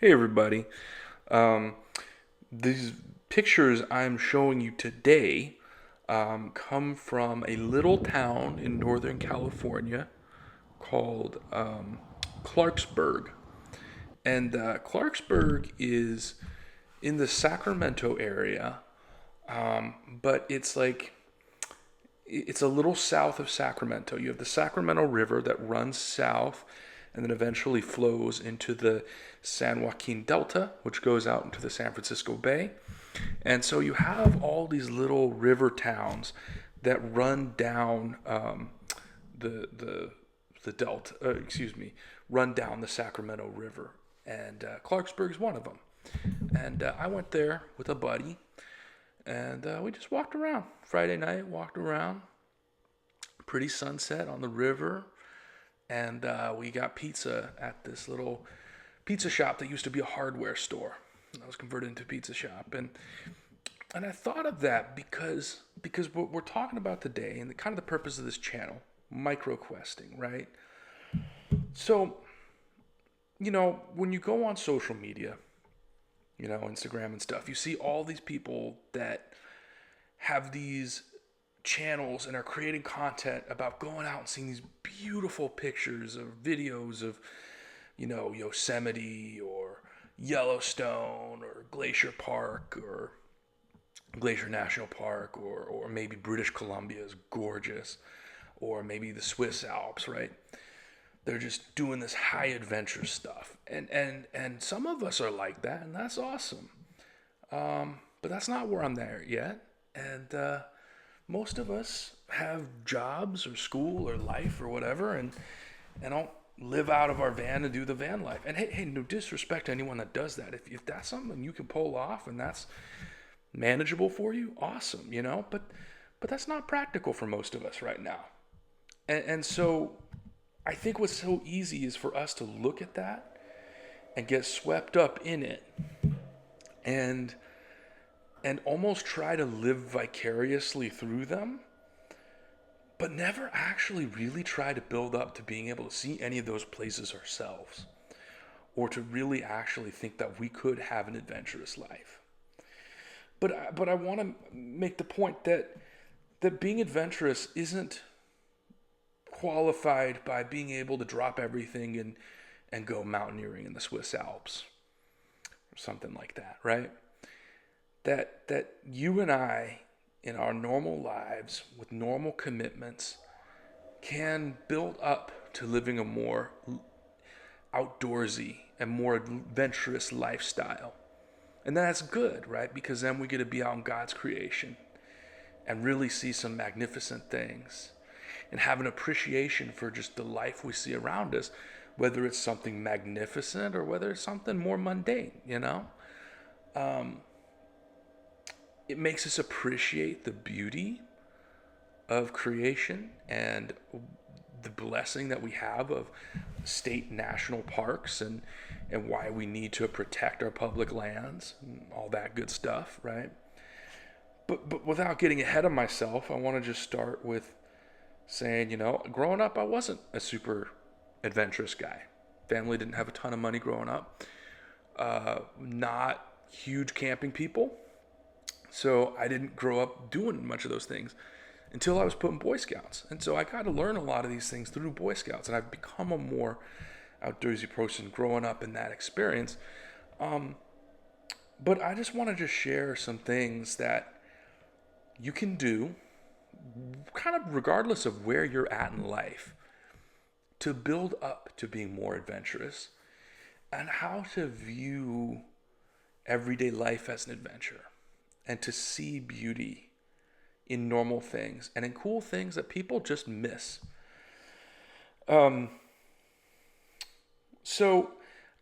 Hey everybody. Um, these pictures I'm showing you today come from a little town in Northern California called Clarksburg. And Clarksburg is in the Sacramento area, but it's a little south of Sacramento. You have the Sacramento River that runs south and then eventually flows into the San Joaquin Delta, which goes out into the San Francisco Bay. And so you have all these little river towns that run down the the the Delta. Run down the Sacramento River, and Clarksburg is one of them. And I went there with a buddy, and we just walked around. Friday night, walked around. Pretty sunset on the river, and we got pizza at this little pizza shop that used to be a hardware store. That was converted into a pizza shop, and I thought of that because what we're talking about today, and the kind of the purpose of this channel, microquesting, right? So when you go on social media, Instagram and stuff, you see all these people that have these channels and are creating content about going out and seeing these beautiful pictures or videos of, Yosemite or Yellowstone or Glacier Park or Glacier National Park or maybe British Columbia is gorgeous or maybe the Swiss Alps, right? They're just doing this high adventure stuff. And some of us are like that, and that's awesome. But that's not where I'm there yet. And most of us have jobs or school or life or whatever, and don't live out of our van and do the van life. And hey, no disrespect to anyone that does that. If that's something you can pull off and that's manageable for you, awesome, But that's not practical for most of us right now. And so I think what's so easy is for us to look at that and get swept up in it and almost try to live vicariously through them, but never actually really try to build up to being able to see any of those places ourselves or to really actually think that we could have an adventurous life. But I want to make the point that being adventurous isn't qualified by being able to drop everything and go mountaineering in the Swiss Alps or something like that, right? That you and I in our normal lives with normal commitments can build up to living a more outdoorsy and more adventurous lifestyle. And that's good, right? Because then we get to be out in God's creation and really see some magnificent things and have an appreciation for just the life we see around us, whether it's something magnificent or whether it's something more mundane. It makes us appreciate the beauty of creation and the blessing that we have of state national parks and why we need to protect our public lands and all that good stuff, right? But without getting ahead of myself, I want to just start with saying, growing up, I wasn't a super adventurous guy. Family didn't have a ton of money growing up. Not huge camping people. So I didn't grow up doing much of those things until I was put in Boy Scouts. And so I got to learn a lot of these things through Boy Scouts. And I've become a more outdoorsy person growing up in that experience. But I just want to just share some things that you can do kind of regardless of where you're at in life to build up to being more adventurous and how to view everyday life as an adventure and to see beauty in normal things and in cool things that people just miss. Um, so,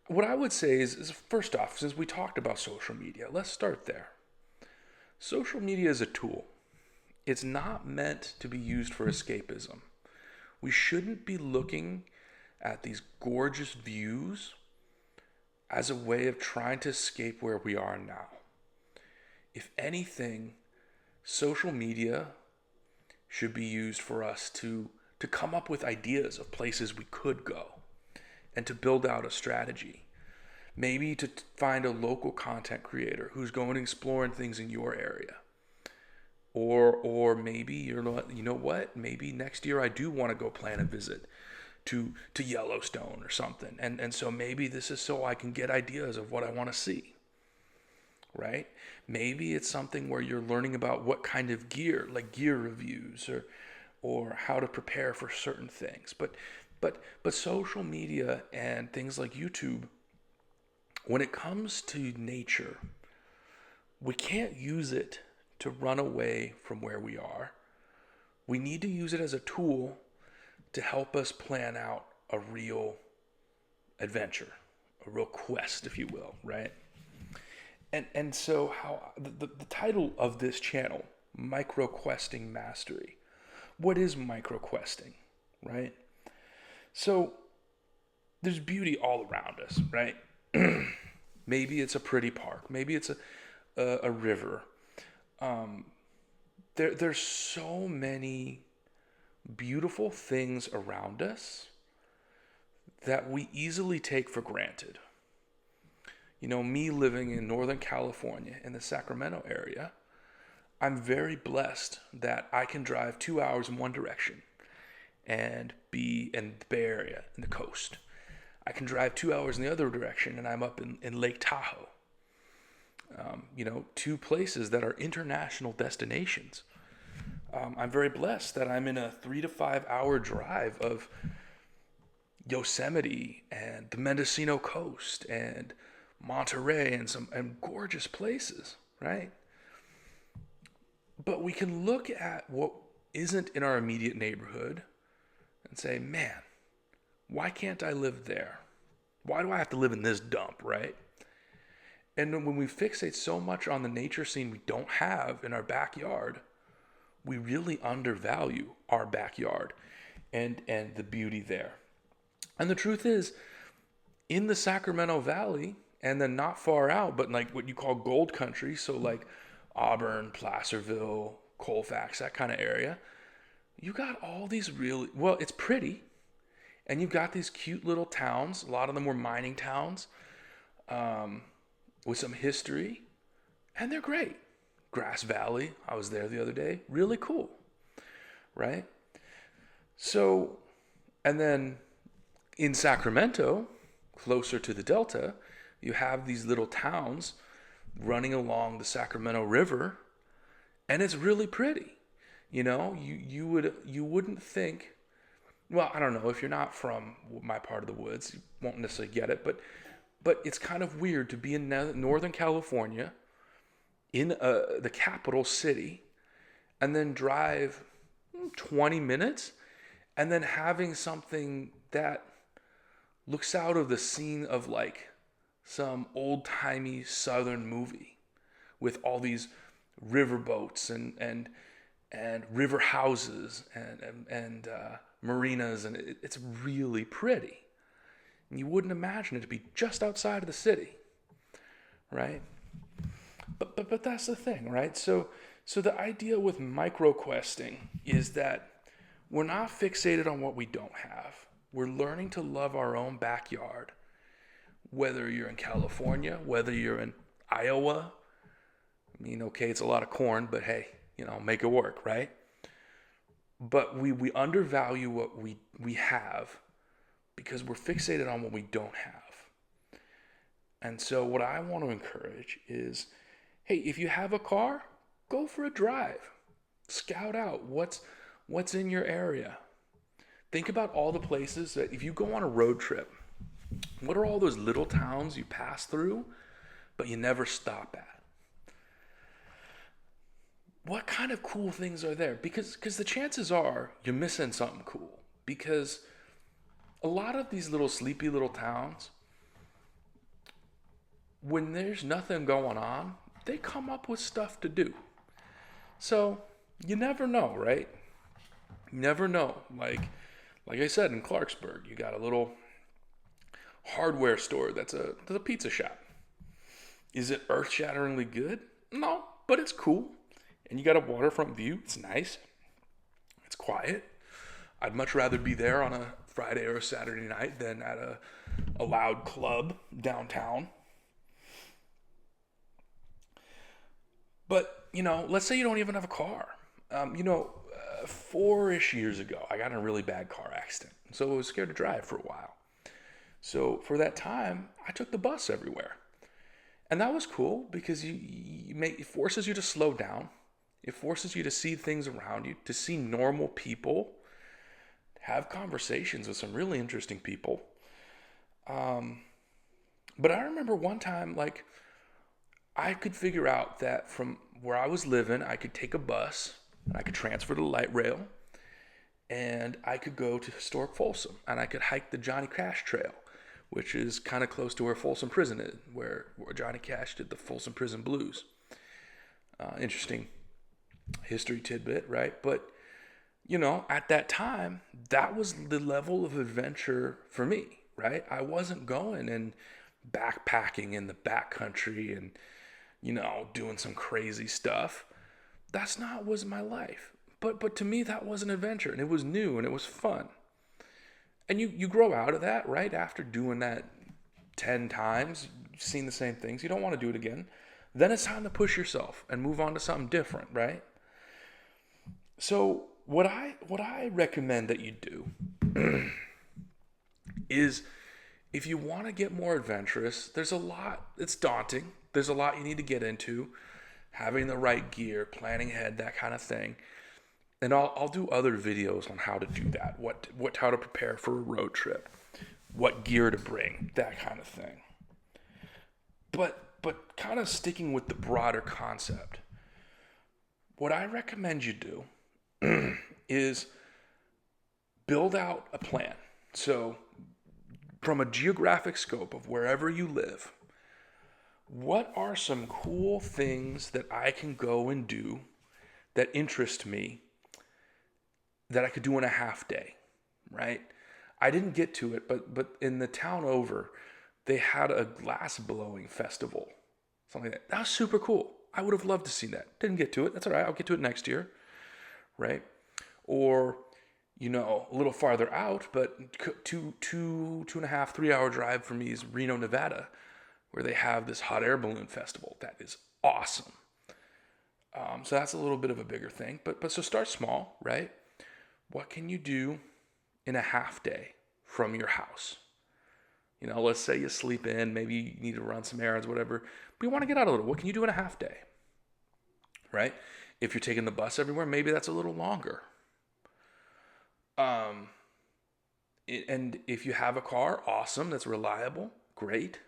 what I would say is first off, since we talked about social media, let's start there. Social media is a tool. It's not meant to be used for escapism. We shouldn't be looking at these gorgeous views as a way of trying to escape where we are now. If anything, social media should be used for us to come up with ideas of places we could go and to build out a strategy. Maybe to find a local content creator who's going and exploring things in your area. Or maybe you're not, you know what? Maybe next year I do want to go plan a visit to Yellowstone or something. And so maybe this is so I can get ideas of what I want to see. Right? Maybe it's something where you're learning about what kind of gear, like gear reviews or how to prepare for certain things. But social media and things like YouTube, when it comes to nature, we can't use it to run away from where we are. We need to use it as a tool to help us plan out a real adventure, a real quest, if you will, right? And so how the title of this channel, Microquesting Mastery. What is microquesting, right? So there's beauty all around us, right? Maybe it's a pretty park. Maybe it's a river. There's so many beautiful things around us that we easily take for granted. You know, me living in Northern California in the Sacramento area, I'm very blessed that I can drive 2 hours in one direction and be in the Bay Area, in the coast. I can drive 2 hours in the other direction and I'm up in Lake Tahoe. Two places that are international destinations. I'm very blessed that I'm in a 3 to 5 hour drive of Yosemite and the Mendocino coast and Monterey and gorgeous places, right? But we can look at what isn't in our immediate neighborhood and say, man, why can't I live there? Why do I have to live in this dump, right? And when we fixate so much on the nature scene we don't have in our backyard, we really undervalue our backyard and the beauty there. And the truth is, in the Sacramento Valley, and then not far out, but like what you call gold country, so like Auburn, Placerville, Colfax, that kind of area, you got all these really, well, it's pretty, and you've got these cute little towns. A lot of them were mining towns with some history, and they're great. Grass Valley, I was there the other day, really cool, right? So, and then in Sacramento, closer to the Delta, you have these little towns running along the Sacramento River, and it's really pretty. You know, you wouldn't think, well, I don't know, if you're not from my part of the woods, you won't necessarily get it, but it's kind of weird to be in Northern California, in the capital city, and then drive 20 minutes, and then having something that looks out of the scene of like some old-timey southern movie with all these river boats and river houses and marinas, and it's really pretty. And you wouldn't imagine it to be just outside of the city, right? But that's the thing, right? So the idea with microquesting is that we're not fixated on what we don't have. We're learning to love our own backyard. Whether you're in California, whether you're in Iowa, I mean, okay, it's a lot of corn, but hey, make it work, right? But we undervalue what we have because we're fixated on what we don't have. And so what I want to encourage is, hey, if you have a car, go for a drive. Scout out what's in your area. Think about all the places that if you go on a road trip, what are all those little towns you pass through, but you never stop at? What kind of cool things are there? Because the chances are you're missing something cool. Because a lot of these little sleepy little towns, when there's nothing going on, they come up with stuff to do. So you never know, right? You never know. Like I said, in Clarksburg, you got a little hardware store that's a pizza shop. Is it earth-shatteringly good? No, but it's cool. And you got a waterfront view. It's nice. It's quiet. I'd much rather be there on a Friday or a Saturday night than at a loud club downtown. But, let's say you don't even have a car. 4-ish years ago, I got in a really bad car accident. So I was scared to drive for a while. So for that time, I took the bus everywhere. And that was cool because it forces you to slow down. It forces you to see things around you, to see normal people, have conversations with some really interesting people. But I remember one time, like, I could figure out that from where I was living, I could take a bus and I could transfer to light rail and I could go to historic Folsom and I could hike the Johnny Cash Trail, which is kind of close to where Folsom Prison is, where Johnny Cash did the Folsom Prison Blues. Interesting history tidbit, right? But, at that time, that was the level of adventure for me, right? I wasn't going and backpacking in the backcountry and, doing some crazy stuff. That's not was my life. But to me, that was an adventure, and it was new, and it was fun. And you grow out of that, right? After doing that 10 times, seeing the same things, you don't want to do it again. Then it's time to push yourself and move on to something different, right? So what I recommend that you do is, if you want to get more adventurous, there's a lot. It's daunting. There's a lot you need to get into. Having the right gear, planning ahead, that kind of thing. And I'll do other videos on how to do that. How to prepare for a road trip, what gear to bring, that kind of thing. But kind of sticking with the broader concept, what I recommend you do is build out a plan. So from a geographic scope of wherever you live, what are some cool things that I can go and do that interest me that I could do in a half day, right? I didn't get to it, but in the town over, they had a glass blowing festival, something like that. That was super cool. I would have loved to see that. Didn't get to it. That's all right. I'll get to it next year, right? Or, a little farther out, but two and a half, 3 hour drive from me is Reno, Nevada, where they have this hot air balloon festival. That is awesome. So that's a little bit of a bigger thing, but so start small, right? What can you do in a half day from your house? Let's say you sleep in, maybe you need to run some errands, whatever, but you want to get out a little. What can you do in a half day, right? If you're taking the bus everywhere, maybe that's a little longer. And if you have a car, awesome, that's reliable, great.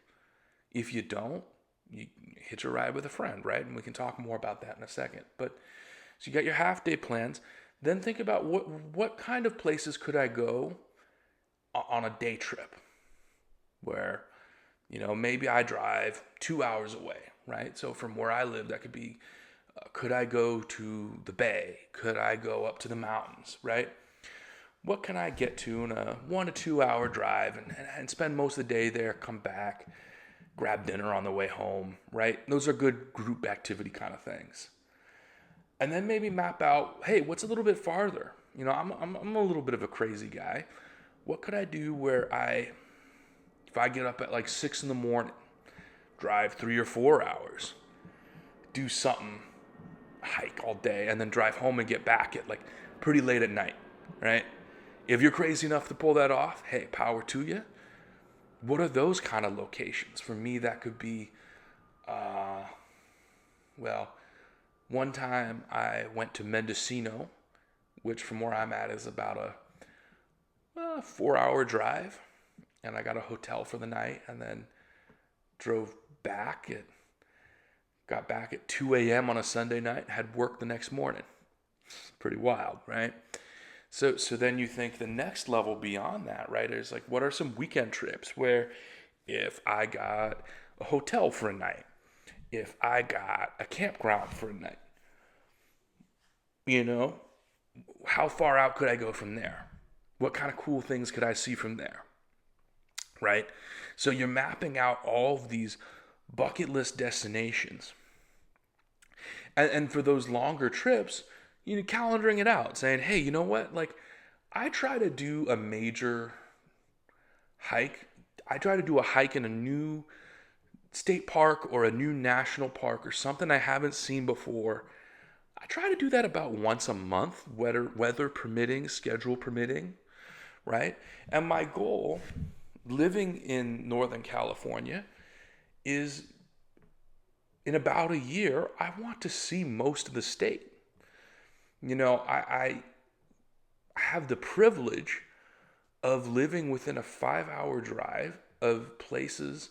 If you don't, you hitch a ride with a friend, right? And we can talk more about that in a second. But so you got your half day plans. Then think about what kind of places could I go on a day trip where, maybe I drive 2 hours away, right? So from where I live, that could be, could I go to the bay? Could I go up to the mountains, right? What can I get to in a 1 to 2 hour drive and spend most of the day there, come back, grab dinner on the way home, right? Those are good group activity kind of things. And then maybe map out, hey, what's a little bit farther? I'm a little bit of a crazy guy. What could I do where if I get up at like 6 a.m, drive 3 or 4 hours, do something, hike all day, and then drive home and get back at like pretty late at night, right? If you're crazy enough to pull that off, hey, power to you. What are those kind of locations? For me, that could be, one time I went to Mendocino, which from where I'm at is about a 4 hour drive. And I got a hotel for the night and then got back at 2 a.m. on a Sunday night and had work the next morning. Pretty wild, right? So then you think the next level beyond that, right, is like, what are some weekend trips where if I got a hotel for a night, if I got a campground for a night, how far out could I go from there? What kind of cool things could I see from there, right? So you're mapping out all of these bucket list destinations. And for those longer trips, calendaring it out, saying, hey, you know what? Like, I try to do a major hike. I try to do a hike in a new state park or a new national park or something I haven't seen before. I try to do that about once a month, weather permitting, schedule permitting, right? And my goal, living in Northern California, is in about a year, I want to see most of the state. I have the privilege of living within a 5-hour drive of places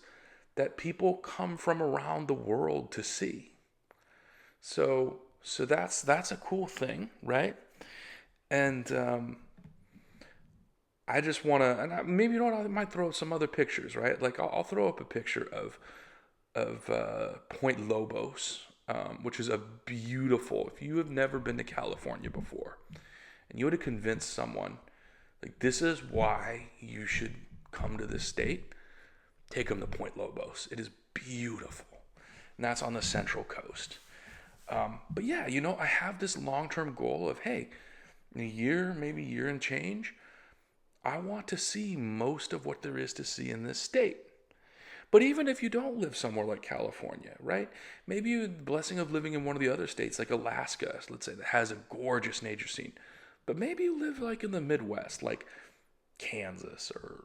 that people come from around the world to see. So that's a cool thing, right? And I just want to, and maybe I might throw up some other pictures, right? Like I'll throw up a picture of Point Lobos, which is a beautiful. If you have never been to California before, and you were to convince someone, like this is why you should come to this state, take them to Point Lobos. It is beautiful, and that's on the Central Coast. But yeah, I have this long-term goal of, hey, in a year, maybe year and change, I want to see most of what there is to see in this state. But even if you don't live somewhere like California, right? Maybe you have the blessing of living in one of the other states like Alaska, let's say, that has a gorgeous nature scene. But maybe you live like in the Midwest, like Kansas or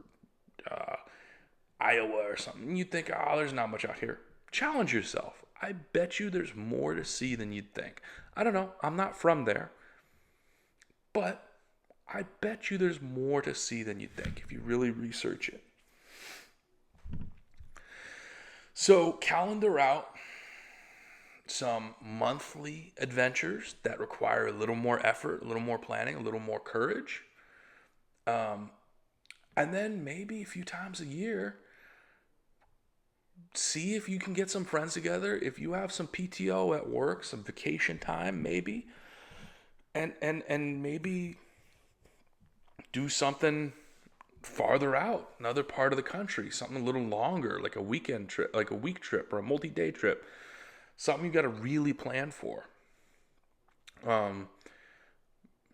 Iowa or something. You think, there's not much out here. Challenge yourself. I bet you there's more to see than you'd think. I don't know. I'm not from there. But I bet you there's more to see than you think if you really research it. So calendar out some monthly adventures that require a little more effort, a little more planning, a little more courage. And then maybe a few times a year, see if you can get some friends together. If you have some PTO at work, some vacation time, maybe, and maybe do something farther out, another part of the country, something a little longer, like a weekend trip, like a week trip or a multi-day trip, something you got to really plan for.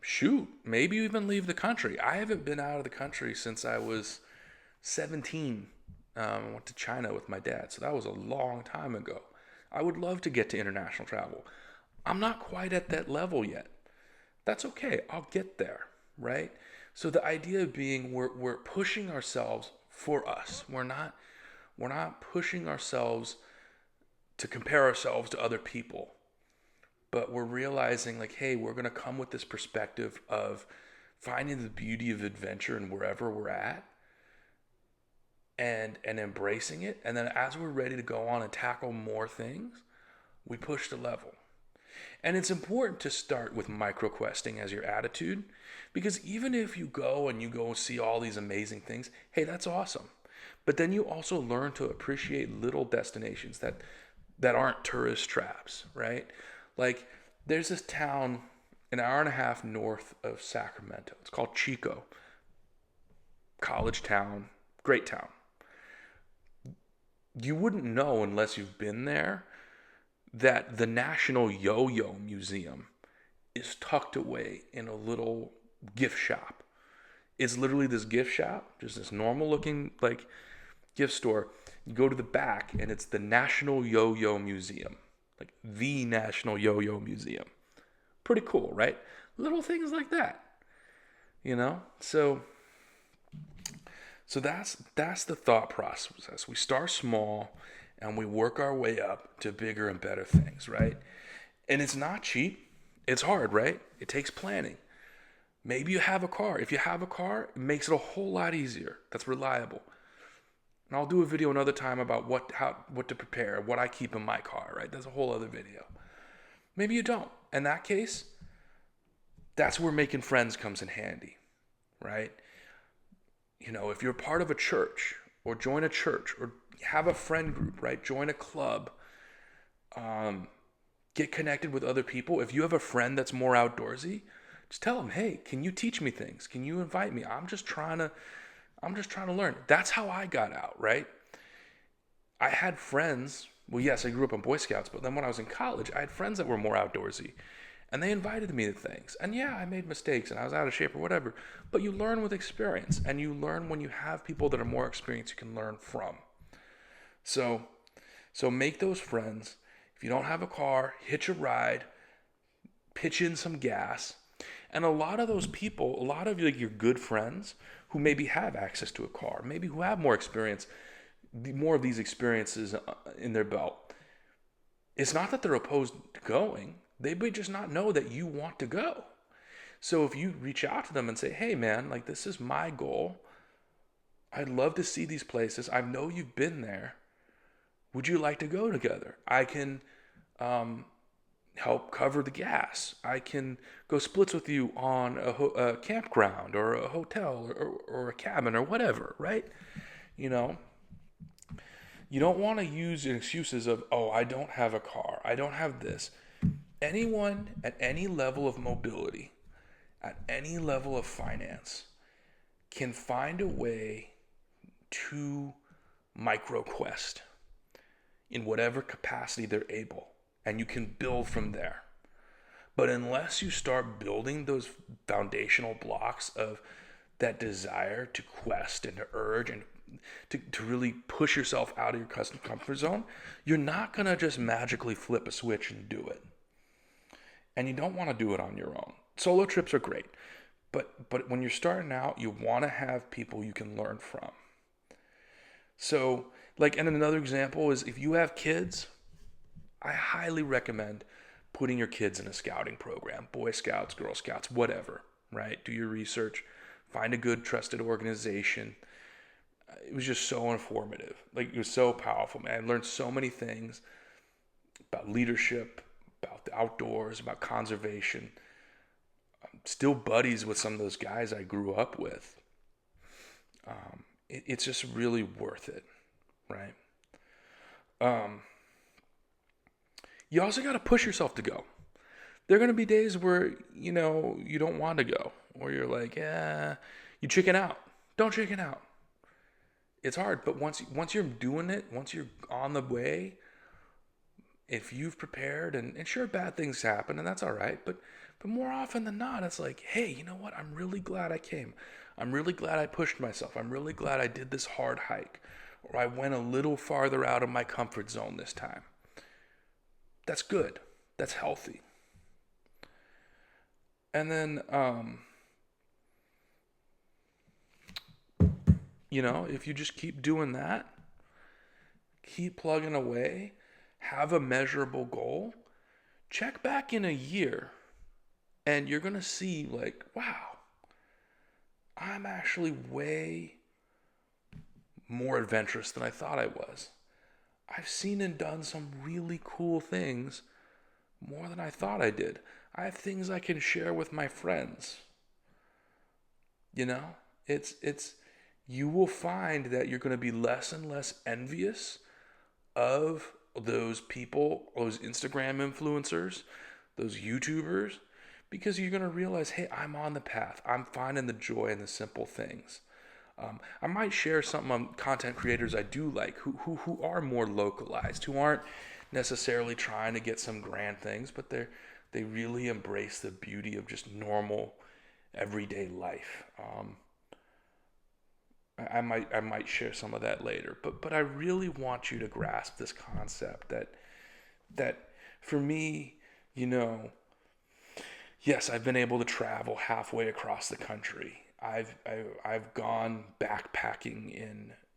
Shoot, maybe you even leave the country. I haven't been out of the country since I was 17. I went to China with my dad, so that was a long time ago. I would love to get to international travel. I'm not quite at that level yet. That's okay. I'll get there, right? So the idea being we're pushing ourselves for us. We're not pushing ourselves to compare ourselves to other people. But we're realizing like, hey, we're going to come with this perspective of finding the beauty of adventure in wherever we're at. And embracing it. And then as we're ready to go on and tackle more things, we push the level. And it's important to start with microquesting as your attitude, because even if you go see all these amazing things, hey, that's awesome. But then you also learn to appreciate little destinations that aren't tourist traps, right? Like there's this town an hour and a half north of Sacramento. It's called Chico. College town, great town. You wouldn't know unless you've been there that the National Yo-Yo Museum is tucked away in a little gift shop. It's literally this gift shop, just this normal looking like gift store. You go to the back and it's the National Yo-Yo Museum, like the National Yo-Yo Museum. Pretty cool, right? Little things like that, So that's the thought process. We start small and we work our way up to bigger and better things, right? And it's not cheap. It's hard, right? It takes planning. Maybe you have a car. If you have a car, it makes it a whole lot easier. That's reliable. And I'll do a video another time about what to prepare, what I keep in my car, right? That's a whole other video. Maybe you don't. In that case, that's where making friends comes in handy, right? If you're part of a church or join a church or have a friend group, right? Join a club. Get connected with other people. If you have a friend that's more outdoorsy, just tell them, hey, can you teach me things? Can you invite me? I'm just trying to learn. That's how I got out, right? I had friends. Well, yes, I grew up in Boy Scouts, but then when I was in college, I had friends that were more outdoorsy. And they invited me to things. And yeah, I made mistakes and I was out of shape or whatever. But you learn with experience. And you learn when you have people that are more experienced you can learn from. So make those friends. If you don't have a car, hitch a ride, pitch in some gas. And a lot of those people, a lot of like your good friends who maybe have access to a car, maybe who have more experience, more of these experiences in their belt. It's not that they're opposed to going. They may just not know that you want to go. So if you reach out to them and say, hey man, like this is my goal. I'd love to see these places. I know you've been there. Would you like to go together? I can help cover the gas. I can go splits with you on a campground or a hotel or a cabin or whatever, right? You know, you don't want to use excuses of, oh, I don't have a car. I don't have this. Anyone at any level of mobility, at any level of finance, can find a way to microquest in whatever capacity they're able. And you can build from there. But unless you start building those foundational blocks of that desire to quest and to urge and to really push yourself out of your custom comfort zone, you're not going to just magically flip a switch and do it. And you don't want to do it on your own. Solo trips are great. But when you're starting out, you want to have people you can learn from. So, like, and another example is if you have kids, I highly recommend putting your kids in a scouting program, Boy Scouts, Girl Scouts, whatever, right? Do your research, find a good, trusted organization. It was just so informative. Like, it was so powerful, man. I learned so many things about leadership, about the outdoors, about conservation. I'm still buddies with some of those guys I grew up with. It's just really worth it, right? You also got to push yourself to go. There are going to be days where, you know, you don't want to go. Or you're like, yeah, you chicken out. Don't chicken out. It's hard, but once you're doing it, once you're on the way, if you've prepared, and sure, bad things happen, and that's all right, but more often than not, it's like, hey, you know what? I'm really glad I came. I'm really glad I pushed myself. I'm really glad I did this hard hike, or I went a little farther out of my comfort zone this time. That's good. That's healthy. And then, you know, if you just keep doing that, keep plugging away, have a measurable goal, check back in a year, and you're going to see, like, wow, I'm actually way more adventurous than I thought I was. I've seen and done some really cool things more than I thought I did. I have things I can share with my friends. You know, it's you will find that you're going to be less and less envious of those people, those Instagram influencers, those YouTubers, because you're going to realize, hey, I'm on the path. I'm finding the joy in the simple things. I might share something on content creators I do like, who are more localized, who aren't necessarily trying to get some grand things, but they really embrace the beauty of just normal, everyday life. I might share some of that later, but I really want you to grasp this concept that for me, you know, yes, I've been able to travel halfway across the country. I've gone backpacking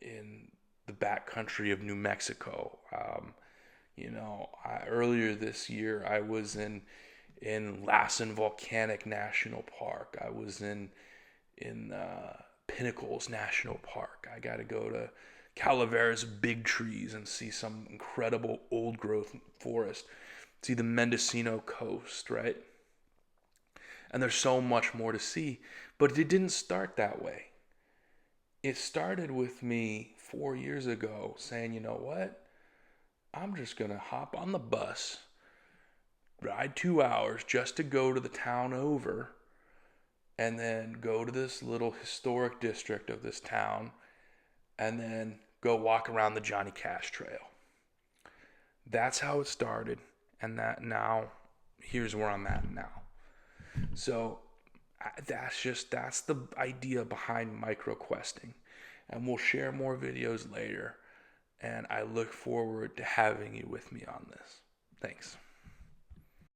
in the backcountry of New Mexico. You know, earlier this year I was in Lassen Volcanic National Park. I was in Pinnacles National Park. I got to go to Calaveras Big Trees and see some incredible old growth forest. See the Mendocino coast, right? And there's so much more to see. But it didn't start that way. It started with me 4 years ago saying, you know what? I'm just going to hop on the bus, ride 2 hours just to go to the town over, and then go to this little historic district of this town, and then go walk around the Johnny Cash Trail. That's how it started. And that now here's where I'm at now. So that's the idea behind microquesting, and we'll share more videos later. And I look forward to having you with me on this. Thanks.